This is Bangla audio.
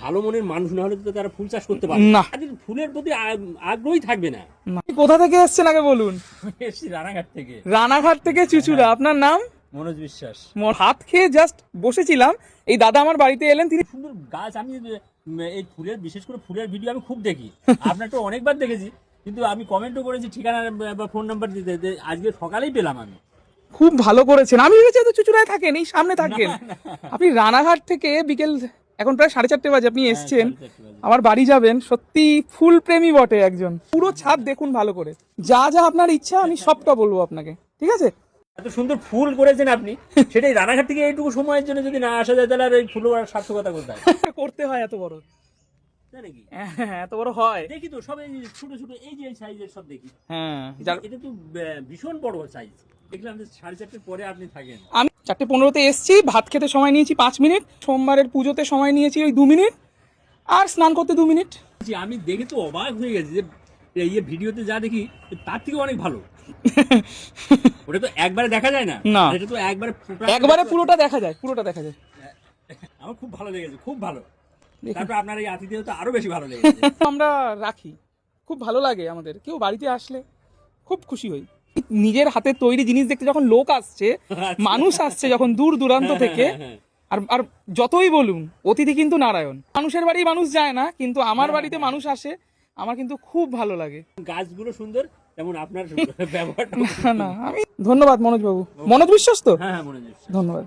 ভালো মনের মানুষ না হলে তো তারা ফুল চাষ করতে পারে না। তাদের ফুলের প্রতি আগ্রহী থাকবে না। কোথা থেকে এসছেন আগে বলুন? এসছি রানাঘাট থেকে। রানাঘাট থেকে চুচুড়া। আপনার নাম? মনোজ বিশ্বাস। হাত খেয়ে জাস্ট বসেছিলাম, এই দাদা আমার বাড়িতে এলেন, তিনি সুন্দর গাছ। আমি এই ফুলের, বিশেষ করে ফুলের ভিডিও আমি খুব দেখি, আপনার তো অনেকবার দেখেছি, কিন্তু আমি কমেন্টও করেছি ঠিকানা বা ফোন নাম্বার দিতে। আজকে সকালেই পেলাম আমি। খুব ভালো করেছেন। আমি ভেবেছি তো চুচুড়ায় থাকেন, এই সামনে থাকেন। আপনি রানাঘাট থেকে বিকেল এখন প্রায় 4:30 বাজে আপনি এসছেন, 4:30 বাজে। আমার বাড়ি যাবেন। সত্যি ফুল প্রেমী বটে একজন। পুরো ছাদ দেখুন ভালো করে, যা যা আপনার ইচ্ছা আমি সবটা বলবো আপনাকে, ঠিক আছে? এত সুন্দর ফুল করেছেন আপনি, সেটাই রানাঘাট থেকে এইটুকু সময়ের জন্য যদি না আসা যায় তাহলে আর এই ফুল সার্থকতা করতে হয়। করতে হয় এত বড়, তাই নাকি? হ্যাঁ এত বড় হয়। দেখি তো সব এই ছোট ছোট এই যে সাইজের সব দেখি। হ্যাঁ এটা তো ভীষণ বড় সাইজ। দেখলাম যে 4:30 পরে আপনি থাকেন। আমি 4:15 এসছি, ভাত খেতে সময় নিয়েছি 5 মিনিট, সোমবারের পুজোতে সময় নিয়েছি ওই 2 মিনিট, আর স্নান করতে 2 মিনিট। আমি দেখে তো অবাক হয়ে গেছি যে এই ভিডিওতে যা দেখি তার থেকে অনেক ভালো। ওটা তো একবারে দেখা যায় না। না। এটা তো একবারে একবারে পুরোটা দেখা যায়, পুরোটা দেখা যায়। আমার খুব ভালো লেগেছে, খুব ভালো। দেখুন। তারপর আপনার এই আতিথেয়তা তো আরো বেশি ভালো লেগেছে। আমরা রাখি, খুব ভালো লাগে আমাদের, কেউ বাড়িতে আসলে খুব খুশি হই। নিজের হাতে তৈরি জিনিস দেখতে যখন লোক আসছে, মানুষ আসছে যখন দূর দূরান্ত থেকে, আর আর যতই বলুন অতিথি কিন্তু নারায়ণ। মানুষের বাড়ি মানুষ যায় না, কিন্তু আমার বাড়িতে মানুষ আসে, আমার কিন্তু খুব ভালো লাগে। গাছগুলো সুন্দর, যেমন আপনার ব্যবহারটা। না আমি ধন্যবাদ মনোজ বাবু, মনোজ বিশ্বাস তো, হ্যাঁ হ্যাঁ, মনে হচ্ছে। ধন্যবাদ।